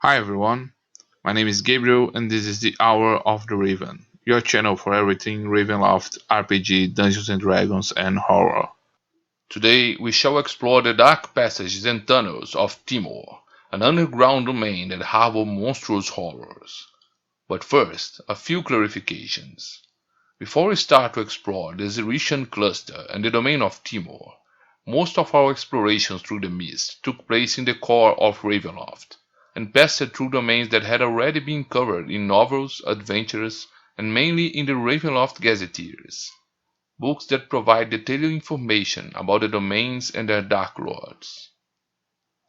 Hi everyone, my name is Gabriel and this is the Hour of the Raven, your channel for everything Ravenloft, RPG, Dungeons and Dragons, and horror. Today we shall explore the dark passages and tunnels of Timor, an underground domain that harbors monstrous horrors. But first, a few clarifications. Before we start to explore the Zerishian cluster and the domain of Timor, most of our explorations through the mist took place in the core of Ravenloft, and passed through domains that had already been covered in novels, adventures, and mainly in the Ravenloft Gazetteers, books that provide detailed information about the domains and their dark lords.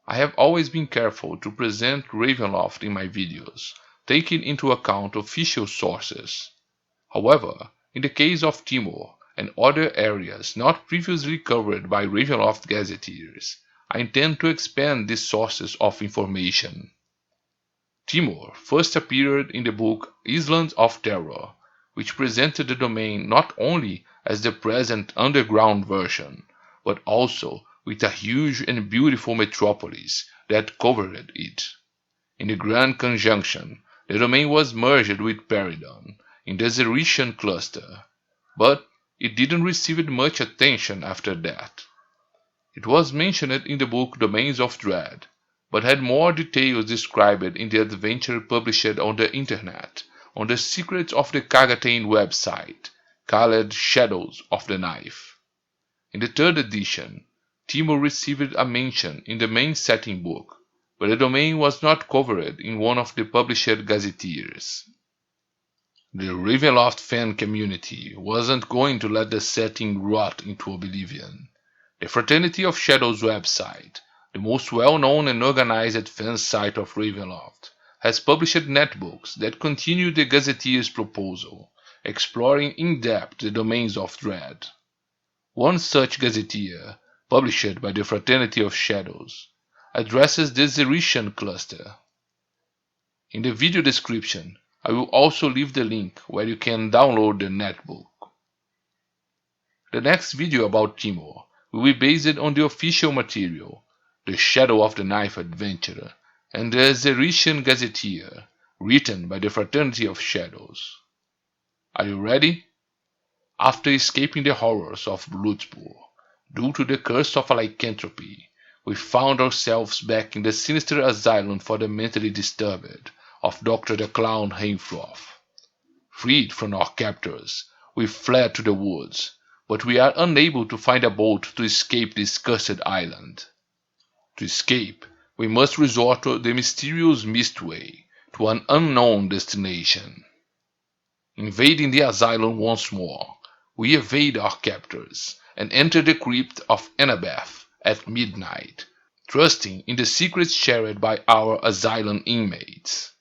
I have always been careful to present Ravenloft in my videos, taking into account official sources. However, in the case of Timor and other areas not previously covered by Ravenloft Gazetteers, I intend to expand these sources of information. Timor first appeared in the book Islands of Terror, which presented the domain not only as the present underground version, but also with a huge and beautiful metropolis that covered it. In the Grand Conjunction, the domain was merged with Peridon in the Zerishian cluster, but it didn't receive much attention after that. It was mentioned in the book Domains of Dread, but had more details described in the adventure published on the internet on the Secrets of the Kagatain website, called Shadows of the Knife. In the third edition, Timor received a mention in the main setting book, but the domain was not covered in one of the published gazetteers. The Ravenloft fan community wasn't going to let the setting rot into oblivion. The Fraterity of Shadows website, the most well-known and organized fan site of Ravenloft, has published netbooks that continue the Gazetteer's proposal, exploring in depth the domains of dread. One such Gazetteer, published by the Fraterity of Shadows, addresses the Zerishian cluster. In the video description, I will also leave the link where you can download the netbook. The next video about Timor will be based on the official material, the Shadow of the Knife adventure, and the Zerishian Gazetteer, written by the Fraternity of Shadows. Are you ready? After escaping the horrors of Bloodspur, due to the curse of a lycanthropy, we found ourselves back in the sinister asylum for the mentally disturbed of Dr. the Clown Heimfroth. Freed from our captors, we fled to the woods, but we are unable to find a boat to escape this cursed island. To escape, we must resort to the mysterious Mistway, to an unknown destination. Invading the asylum once more, we evade our captors and enter the crypt of Annabeth at midnight, trusting in the secrets shared by our asylum inmates.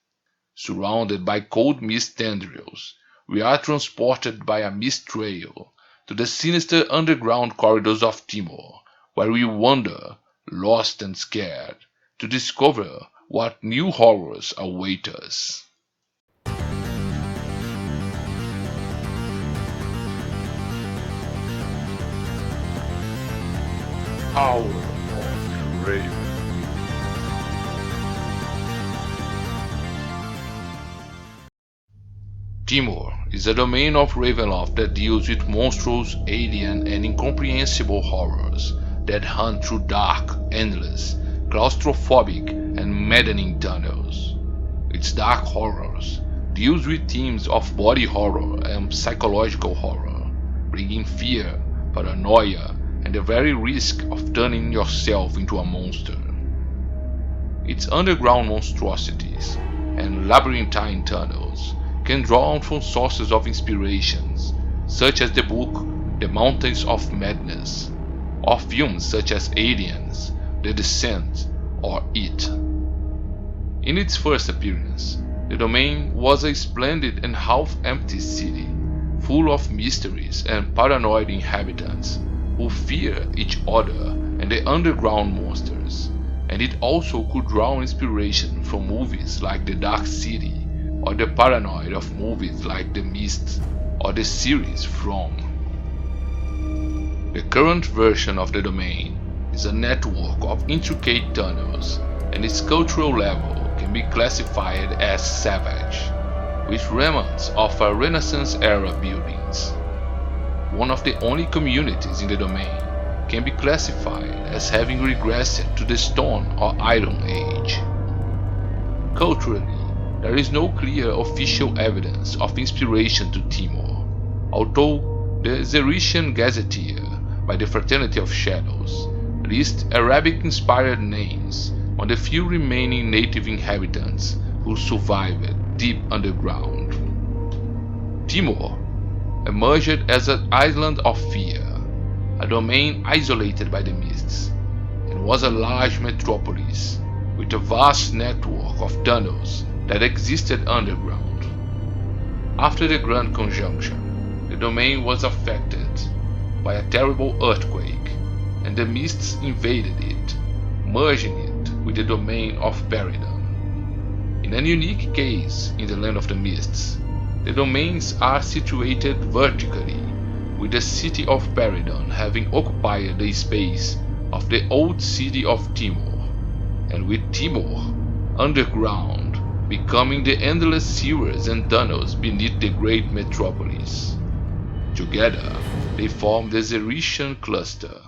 Surrounded by cold mist tendrils, we are transported by a mist trail to the sinister underground corridors of Timor, where we wander, lost and scared, to discover what new horrors await us. Hour of the Raven. Timor is a domain of Ravenloft that deals with monstrous, alien, and incomprehensible horrors that hunt through dark, endless, claustrophobic, and maddening tunnels. Its dark horrors deals with themes of body horror and psychological horror, bringing fear, paranoia, and the very risk of turning yourself into a monster. Its underground monstrosities and labyrinthine tunnels can draw from sources of inspirations, such as the book The Mountains of Madness, or films such as Aliens, The Descent, or It. In its first appearance, the domain was a splendid and half-empty city, full of mysteries and paranoid inhabitants who fear each other and the underground monsters, and it also could draw inspiration from movies like The Dark City, or the paranoid of movies like The Mist or the series From. The current version of the domain is a network of intricate tunnels, and its cultural level can be classified as savage, with remnants of a Renaissance-era buildings. One of the only communities in the domain can be classified as having regressed to the Stone or Iron Age. Culturally, there is no clear official evidence of inspiration to Timor, although the Zerishian Gazetteer by the Fraterity of Shadows lists Arabic-inspired names on the few remaining native inhabitants who survived deep underground. Timor emerged as an island of fear, a domain isolated by the mists, and was a large metropolis with a vast network of tunnels that existed underground. After the Grand Conjunction, the domain was affected by a terrible earthquake, and the mists invaded it, merging it with the domain of Peridon. In a unique case in the Land of the Mists, the domains are situated vertically, with the city of Peridon having occupied the space of the old city of Timor, and with Timor underground becoming the endless sewers and tunnels beneath the great metropolis. Together, they form the Zerishian cluster.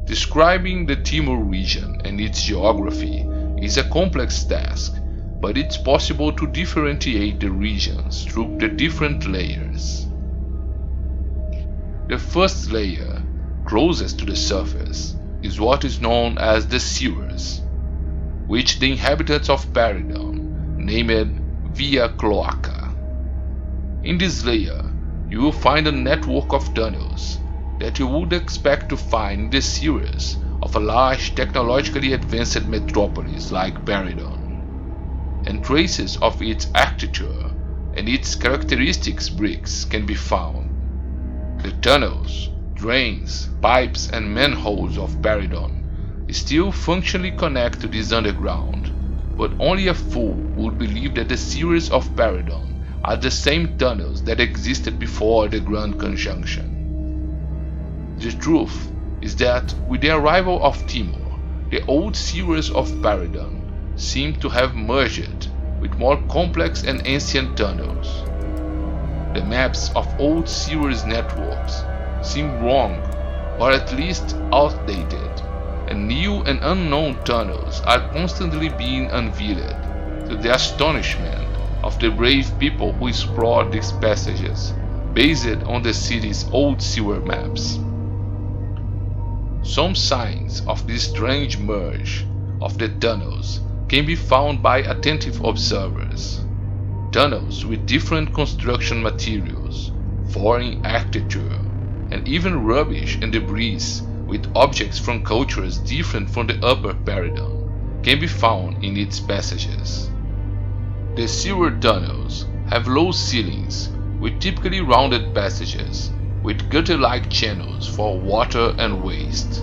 Describing the Timor region and its geography is a complex task, but it's possible to differentiate the regions through the different layers. The first layer, closest to the surface, is what is known as the sewers, which the inhabitants of Peridon named Via Cloaca. In this layer, you will find a network of tunnels that you would expect to find in the sewers of a large technologically advanced metropolis like Peridon, and traces of its architecture and its characteristics bricks can be found. The tunnels, drains, pipes and manholes of Peridon still functionally connect to this underground, but only a fool would believe that the sewers of Peridon are the same tunnels that existed before the Grand Conjunction. The truth is that with the arrival of Timor, the old sewers of Peridon seem to have merged with more complex and ancient tunnels. The maps of old sewers networks seem wrong, or at least outdated, and new and unknown tunnels are constantly being unveiled, to the astonishment of the brave people who explored these passages based on the city's old sewer maps. Some signs of this strange merge of the tunnels can be found by attentive observers. Tunnels with different construction materials, foreign architecture, and even rubbish and debris with objects from cultures different from the upper Peridon can be found in its passages. The sewer tunnels have low ceilings with typically rounded passages with gutter-like channels for water and waste.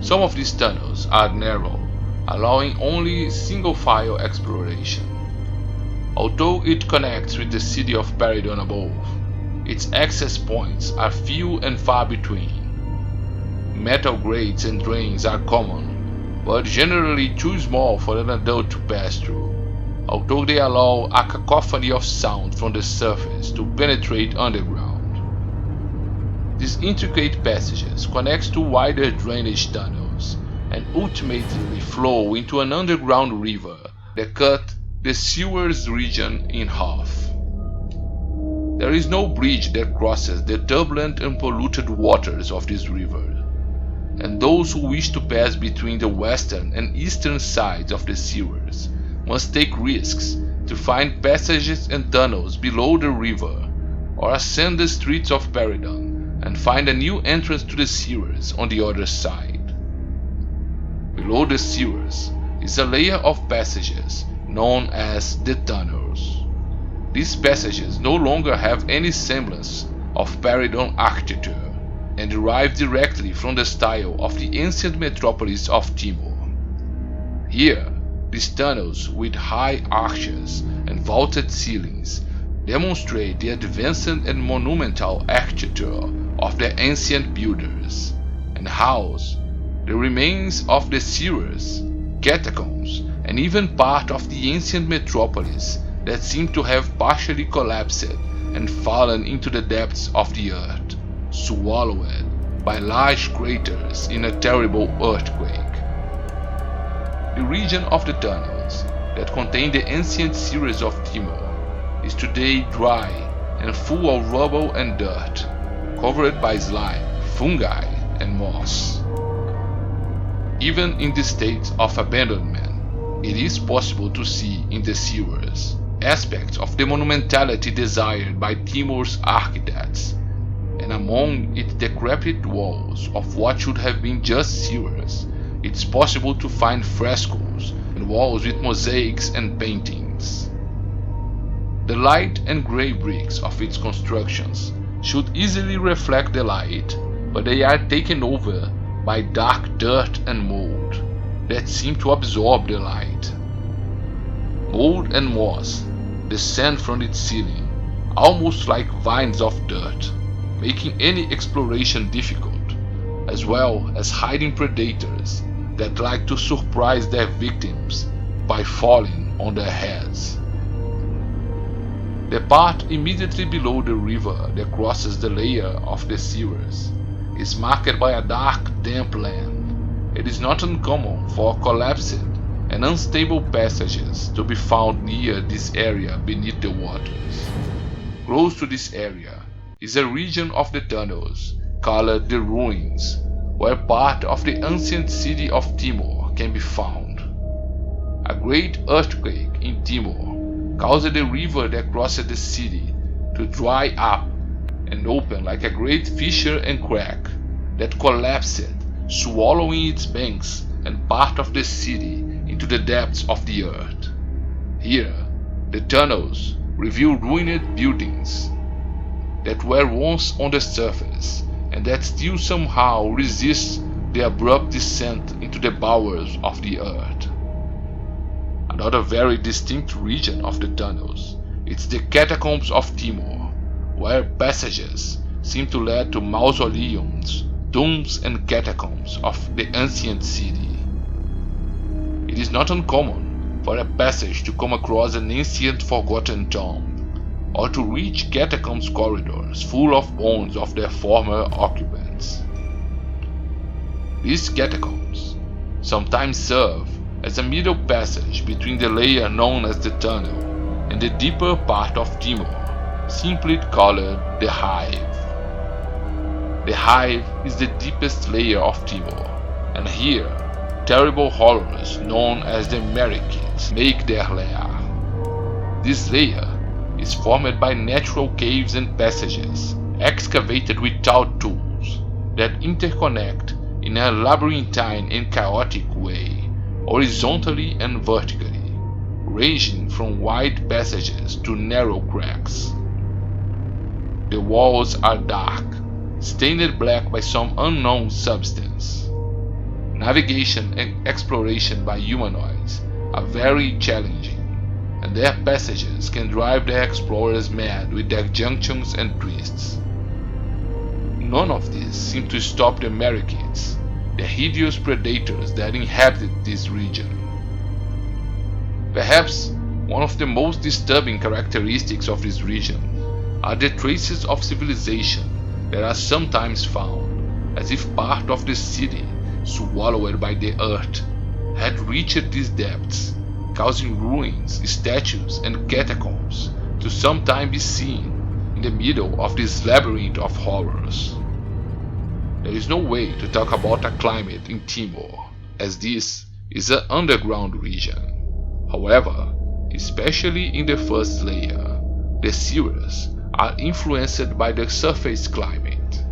Some of these tunnels are narrow, allowing only single-file exploration. Although it connects with the city of Peridon above, its access points are few and far between. Metal grates and drains are common, but generally too small for an adult to pass through, although they allow a cacophony of sound from the surface to penetrate underground. These intricate passages connect to wider drainage tunnels and ultimately flow into an underground river that cut the sewers region in half. There is no bridge that crosses the turbulent and polluted waters of this river, and those who wish to pass between the western and eastern sides of the sewers must take risks to find passages and tunnels below the river, or ascend the streets of Peridon and find a new entrance to the sewers on the other side. Below the sewers is a layer of passages known as the tunnels. These passages no longer have any semblance of Peridon architecture, and derive directly from the style of the ancient metropolis of Timor. Here, these tunnels with high arches and vaulted ceilings demonstrate the advanced and monumental architecture of the ancient builders, and house the remains of the sewers, catacombs, and even part of the ancient metropolis that seemed to have partially collapsed and fallen into the depths of the earth, swallowed by large craters in a terrible earthquake. The region of the tunnels that contained the ancient series of Timor is today dry and full of rubble and dirt, covered by slime, fungi, and moss. Even in the state of abandonment, it is possible to see in the sewers aspects of the monumentality desired by Timor's architects, and among its decrepit walls of what should have been just sewers, it's possible to find frescoes and walls with mosaics and paintings. The light and grey bricks of its constructions should easily reflect the light, but they are taken over by dark dirt and mold that seem to absorb the light. Mold and moss descend from its ceiling, almost like vines of dirt, making any exploration difficult, as well as hiding predators that like to surprise their victims by falling on their heads. The part immediately below the river that crosses the layer of the sewers is marked by a dark, damp land. It is not uncommon for collapsed and unstable passages to be found near this area beneath the waters. Close to this area is a region of the tunnels called the Ruins, where part of the ancient city of Timor can be found. A great earthquake in Timor caused the river that crossed the city to dry up and open like a great fissure and crack that collapsed, swallowing its banks and part of the city into the depths of the earth. Here, the tunnels reveal ruined buildings that were once on the surface and that still somehow resist the abrupt descent into the bowels of the earth. Another very distinct region of the tunnels is the catacombs of Timor, where passages seem to lead to mausoleums, tombs and catacombs of the ancient city. It is not uncommon for a passage to come across an ancient forgotten tomb, or to reach catacombs corridors full of bones of their former occupants. These catacombs sometimes serve as a middle passage between the layer known as the tunnel and the deeper part of Timor, simply called the Hive. The Hive is the deepest layer of Timor, and here terrible horrors known as the Marikids make their lair. This layer is formed by natural caves and passages excavated without tools that interconnect in a labyrinthine and chaotic way, horizontally and vertically, ranging from wide passages to narrow cracks. The walls are dark, stained black by some unknown substance. Navigation and exploration by humanoids are very challenging, and their passages can drive the explorers mad with their junctions and twists. None of this seems to stop the Marikids, the hideous predators that inhabit this region. Perhaps one of the most disturbing characteristics of this region are the traces of civilization that are sometimes found, as if part of the city, swallowed by the earth, had reached these depths, causing ruins, statues, and catacombs to sometime be seen in the middle of this labyrinth of horrors. There is no way to talk about a climate in Timor, as this is an underground region. However, especially in the first layer, the sewers are influenced by the surface climate.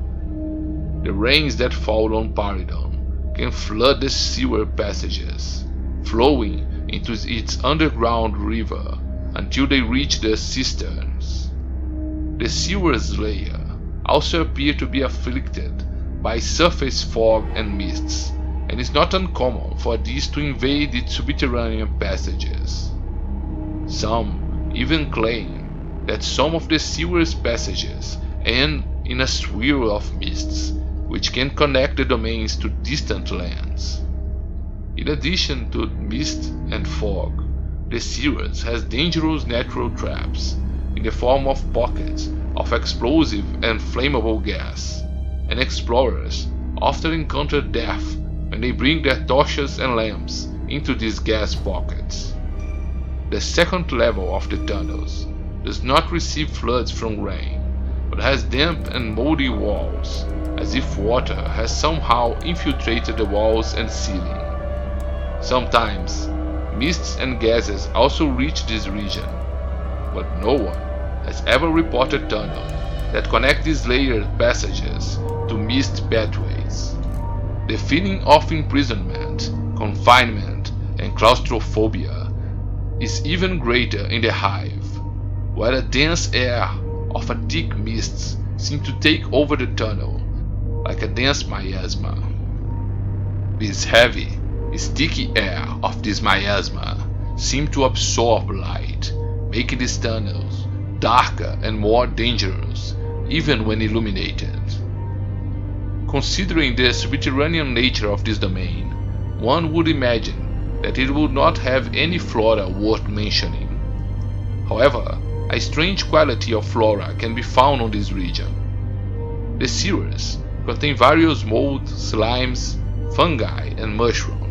The rains that fall on Paridon can flood the sewer passages, flowing into its underground river until they reach the cisterns. The sewers layer also appear to be afflicted by surface fog and mists, and it's not uncommon for these to invade its subterranean passages. Some even claim that some of the sewer's passages end in a swirl of mists, which can connect the domains to distant lands. It In addition to mist and fog, the Ceres has dangerous natural traps in the form of pockets of explosive and flammable gas, and explorers often encounter death when they bring their torches and lamps into these gas pockets. The second level of the tunnels does not receive floods from rain, but has damp and moldy walls, as if water has somehow infiltrated the walls and ceiling. Sometimes, mists and gases also reach this region, but no one has ever reported tunnels that connect these layered passages to mist pathways. The feeling of imprisonment, confinement, and claustrophobia is even greater in the Hive, where a dense air of a thick mist seems to take over the tunnel like a dense miasma. This heavy, sticky air of this miasma seems to absorb light, making these tunnels darker and more dangerous even when illuminated. Considering the subterranean nature of this domain, one would imagine that it would not have any flora worth mentioning. However, a strange quality of flora can be found on this region. The Ceres contain various molds, slimes, fungi, and mushrooms.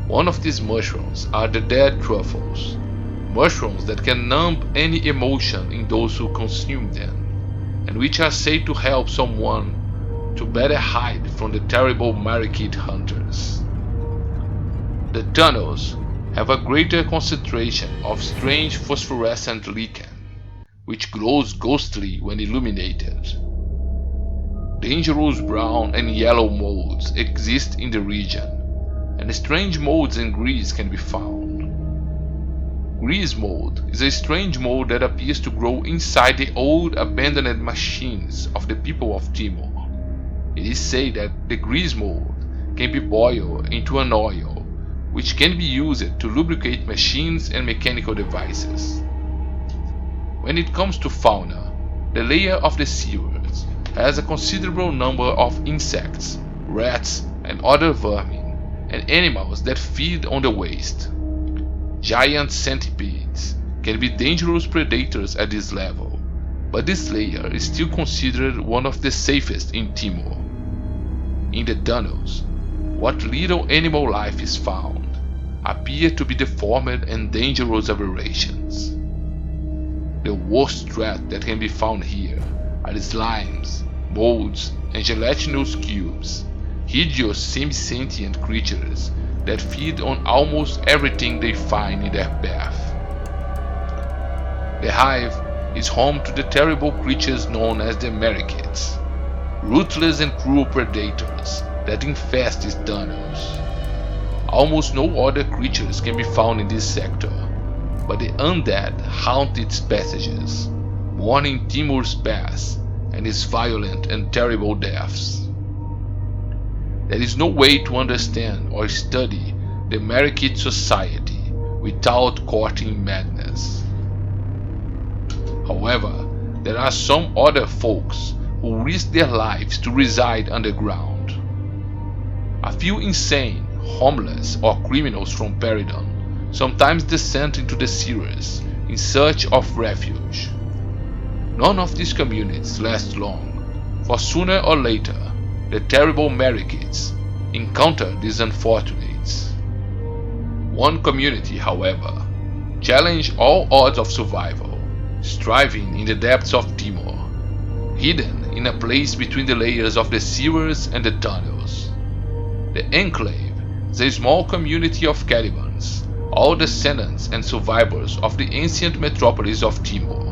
One of these mushrooms are the dead truffles, mushrooms that can numb any emotion in those who consume them, and which are said to help someone to better hide from the terrible Marikit hunters. The tunnels have a greater concentration of strange phosphorescent lichen, which glows ghostly when illuminated. Dangerous brown and yellow molds exist in the region, and strange molds and grease can be found. Grease mold is a strange mold that appears to grow inside the old abandoned machines of the people of Timor. It is said that the grease mold can be boiled into an oil, which can be used to lubricate machines and mechanical devices. When it comes to fauna, the layer of the Ceres has a considerable number of insects, rats, and other vermin, and animals that feed on the waste. Giant centipedes can be dangerous predators at this level, but this layer is still considered one of the safest in Timor. In the tunnels, what little animal life is found appear to be deformed and dangerous aberrations. The worst threat that can be found here are slimes, molds, and gelatinous cubes, hideous semi-sentient creatures that feed on almost everything they find in their path. The Hive is home to the terrible creatures known as the Marikits, ruthless and cruel predators that infest these tunnels. Almost no other creatures can be found in this sector, but the undead haunt its passages, mourning Timor's past and its violent and terrible deaths. There is no way to understand or study the Marikit society without courting madness. However, there are some other folks who risk their lives to reside underground. A few insane, homeless, or criminals from Peridon sometimes descend into the Ceres in search of refuge. None of these communities last long, for sooner or later the terrible Marikits encounter these unfortunates. One community, however, challenged all odds of survival, striving in the depths of Timor, hidden in a place between the layers of the Ceres and the tunnels. The Enclave is a small community of Calibans, all descendants and survivors of the ancient metropolis of Timor.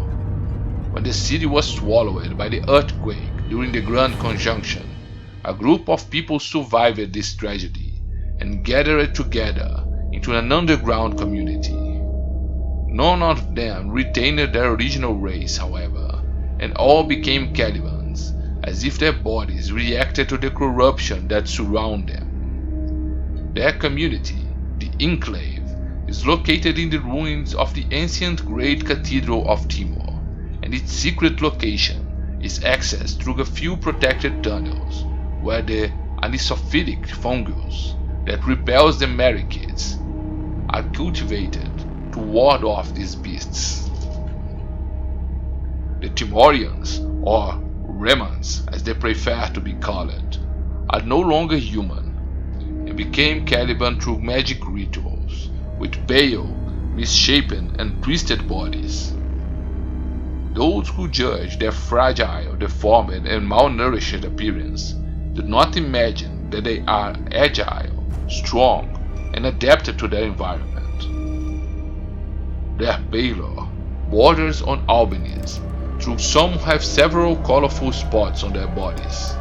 When the city was swallowed by the earthquake during the Grand Conjunction, a group of people survived this tragedy and gathered together into an underground community. None of them retained their original race, however, and all became Calibans, as if their bodies reacted to the corruption that surrounded them. Their community, the Enclave, is located in the ruins of the ancient Great Cathedral of Timor, and its secret location is accessed through a few protected tunnels where the anisophytic fungus that repels the Marikids are cultivated to ward off these beasts. The Timorians, or Remans as they prefer to be called, are no longer human and became Caliban through magic rituals with pale, misshapen and twisted bodies. Those who judge their fragile, deformed and malnourished appearance do not imagine that they are agile, strong and adapted to their environment. Their pallor borders on albinism, though some have several colorful spots on their bodies.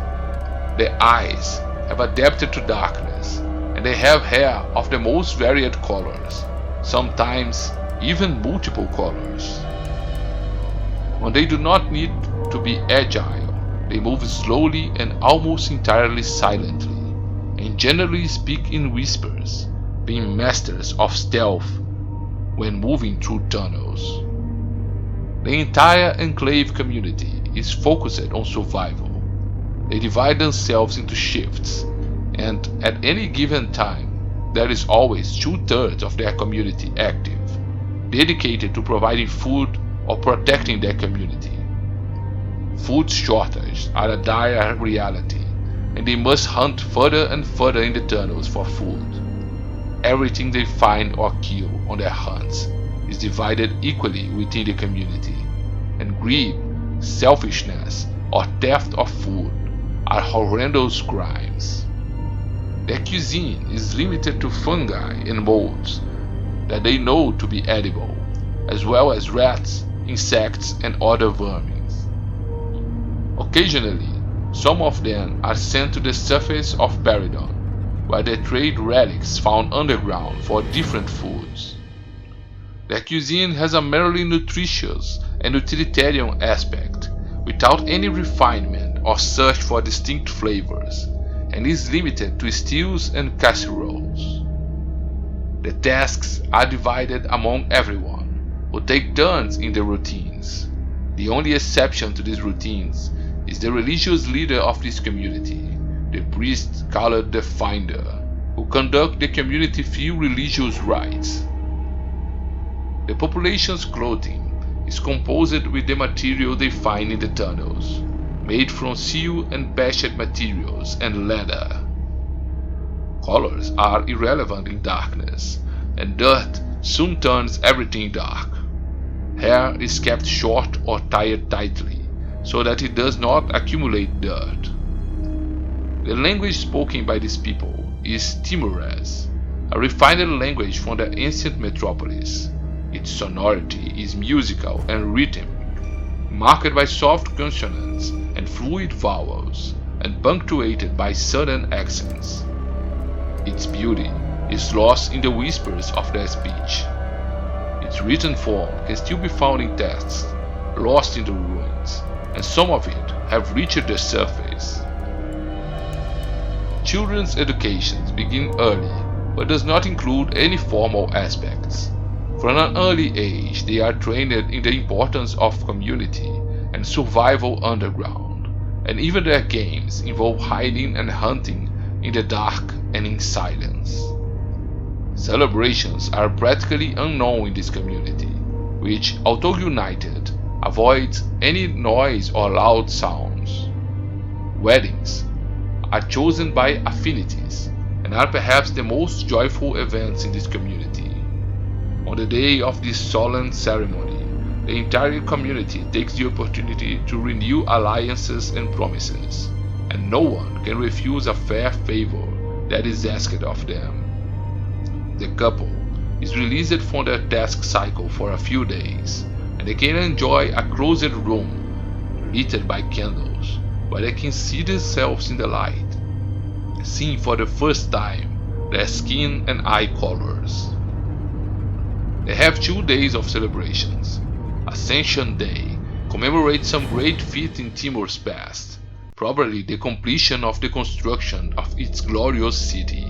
Their eyes have adapted to darkness, and they have hair of the most varied colors, sometimes even multiple colors. When they do not need to be agile, they move slowly and almost entirely silently, and generally speak in whispers, being masters of stealth when moving through tunnels. The entire Enclave community is focused on survival. They divide themselves into shifts, and at any given time, there is always 2/3 of their community active, dedicated to providing food or protecting their community. Food shortages are a dire reality, and they must hunt further and further in the tunnels for food. Everything they find or kill on their hunts is divided equally within the community, and greed, selfishness, or theft of food are horrendous crimes. Their cuisine is limited to fungi and molds that they know to be edible, as well as rats, insects, and other vermins. Occasionally, some of them are sent to the surface of Peridon, where they trade relics found underground for different foods. Their cuisine has a merely nutritious and utilitarian aspect, without any refinement or search for distinct flavors, and is limited to stews and casseroles. The tasks are divided among everyone, who take turns in the routines. The only exception to these routines is the religious leader of this community, the priest called the Finder, who conduct the community few religious rites. The population's clothing is composed with the material they find in the tunnels, made from seal and patched materials and leather. Colors are irrelevant in darkness, and dirt soon turns everything dark. Hair is kept short or tied tightly, so that it does not accumulate dirt. The language spoken by these people is Timorese, a refined language from the ancient metropolis. Its sonority is musical and rhythmic, marked by soft consonants and fluid vowels, and punctuated by sudden accents. Its beauty is lost in the whispers of their speech. Its written form can still be found in texts, lost in the ruins, and some of it have reached the surface. Children's education begins early, but does not include any formal aspects. From an early age, they are trained in the importance of community and survival underground, and even their games involve hiding and hunting in the dark and in silence. Celebrations are practically unknown in this community, which, although united, avoids any noise or loud sounds. Weddings are chosen by affinities and are perhaps the most joyful events in this community. On the day of this solemn ceremony, the entire community takes the opportunity to renew alliances and promises, and no one can refuse a fair favor that is asked of them. The couple is released from their task cycle for a few days, and they can enjoy a closed room lit by candles, where they can see themselves in the light, seeing for the first time their skin and eye colors. They have 2 days of celebrations. Ascension Day commemorates some great feat in Timor's past, probably the completion of the construction of its glorious city.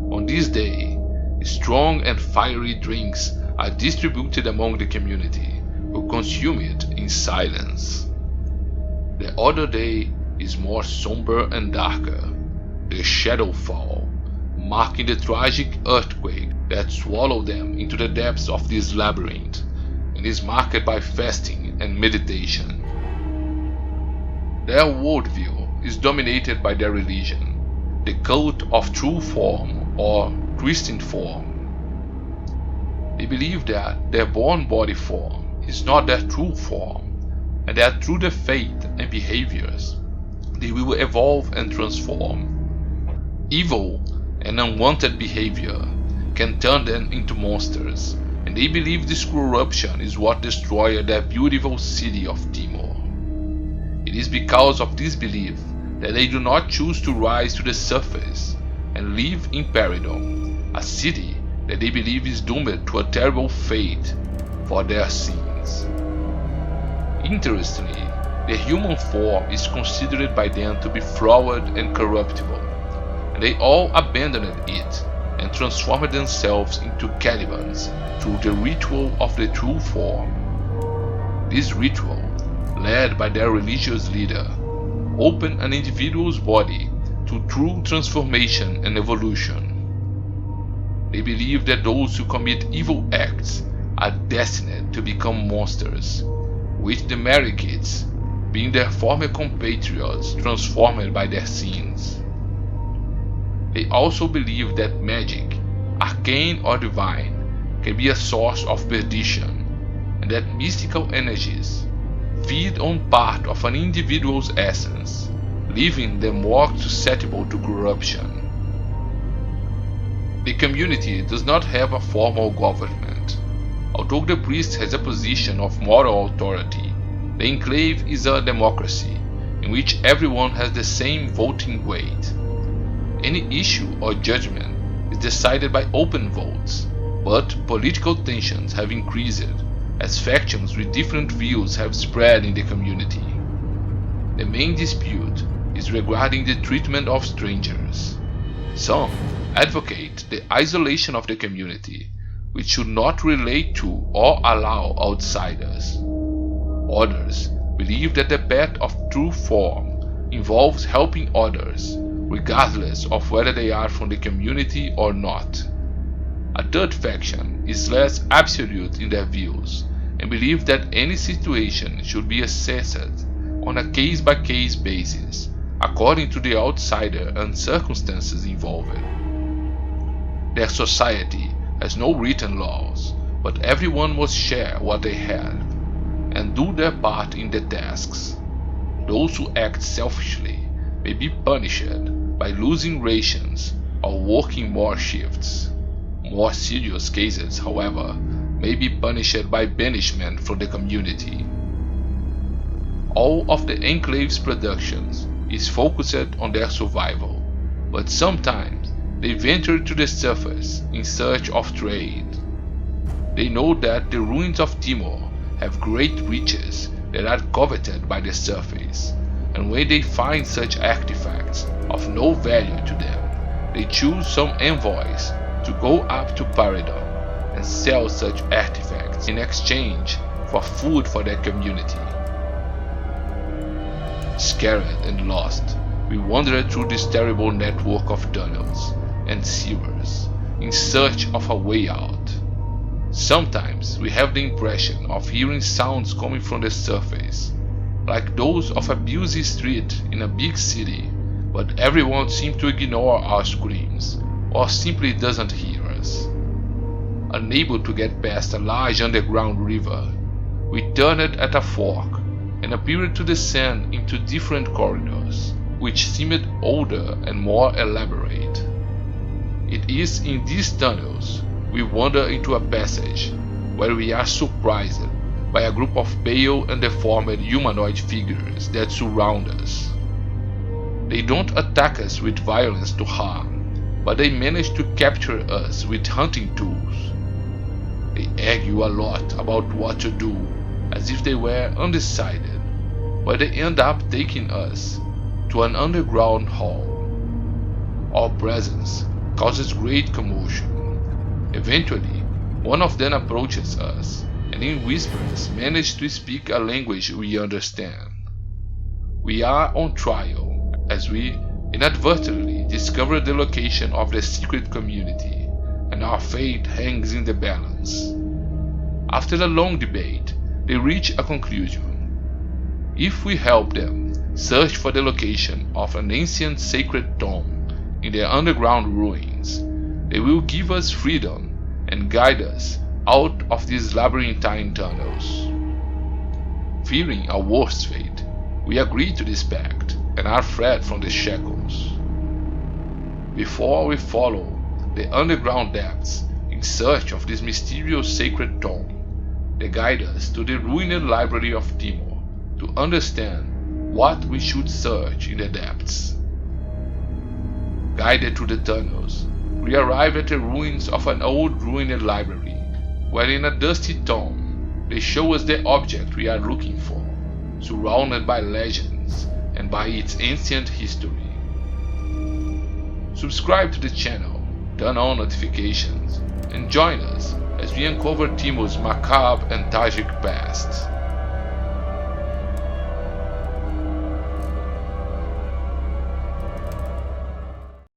On this day, strong and fiery drinks are distributed among the community, who consume it in silence. The other day is more somber and darker, the Shadowfall, marking the tragic earthquake that swallowed them into the depths of this labyrinth, and is marked by fasting and meditation. Their worldview is dominated by their religion, the cult of true form or twisted form. They believe that their born body form is not their true form, and that through their faith and behaviors, they will evolve and transform. Evil and unwanted behavior can turn them into monsters, and they believe this corruption is what destroyed their beautiful city of Timor. It is because of this belief that they do not choose to rise to the surface and live in Paradom, a city that they believe is doomed to a terrible fate for their sins. Interestingly, the human form is considered by them to be flawed and corruptible, and they all abandoned it and transformed themselves into Calibans through the ritual of the true form. This ritual, led by their religious leader, opened an individual's body to true transformation and evolution. They believe that those who commit evil acts are destined to become monsters, with the Marikids being their former compatriots transformed by their sins. They also believe that magic, arcane or divine, can be a source of perdition, and that mystical energies feed on part of an individual's essence, leaving them more susceptible to corruption. The community does not have a formal government. Although the priest has a position of moral authority, the Enclave is a democracy in which everyone has the same voting weight. Any issue or judgment is decided by open votes, but political tensions have increased as factions with different views have spread in the community. The main dispute is regarding the treatment of strangers. Some advocate the isolation of the community, which should not relate to or allow outsiders. Others believe that the path of true form involves helping others, regardless of whether they are from the community or not. A third faction is less absolute in their views and believe that any situation should be assessed on a case-by-case basis, according to the outsider and circumstances involved. Their society has no written laws, but everyone must share what they have and do their part in the tasks. Those who act selfishly may be punished by losing rations or working more shifts. More serious cases, however, may be punished by banishment from the community. All of the Enclave's productions is focused on their survival, but sometimes they venture to the surface in search of trade. They know that the ruins of Timor have great riches that are coveted by the surface, and when they find such artifacts of no value to them, they choose some envoys to go up to Paradom and sell such artifacts in exchange for food for their community. Scared and lost, we wandered through this terrible network of tunnels and sewers in search of a way out. Sometimes we have the impression of hearing sounds coming from the surface, like those of a busy street in a big city, but everyone seems to ignore our screams, or simply doesn't hear us. Unable to get past a large underground river, we turned at a fork and appeared to descend into different corridors, which seemed older and more elaborate. It is in these tunnels we wander into a passage where we are surprised by a group of pale and deformed humanoid figures that surround us. They don't attack us with violence to harm, but they manage to capture us with hunting tools. They argue a lot about what to do, as if they were undecided, but they end up taking us to an underground hall. Our presence causes great commotion. Eventually, one of them approaches us and in whispers manages to speak a language we understand. We are on trial as we inadvertently discover the location of the secret community, and our fate hangs in the balance. After a long debate, they reach a conclusion. If we help them search for the location of an ancient sacred tome in the underground ruins, they will give us freedom and guide us out of these labyrinthine tunnels. Fearing a worse fate, we agree to this pact and are freed from the shackles. Before we follow the underground depths in search of this mysterious sacred tome, they guide us to the ruined library of Timor to understand what we should search in the depths. Guided through the tunnels, we arrive at the ruins of an old ruined library, where in a dusty tome they show us the object we are looking for, surrounded by legends and by its ancient history. Subscribe to the channel, turn on notifications, and join us as we uncover Timor's macabre and tragic past.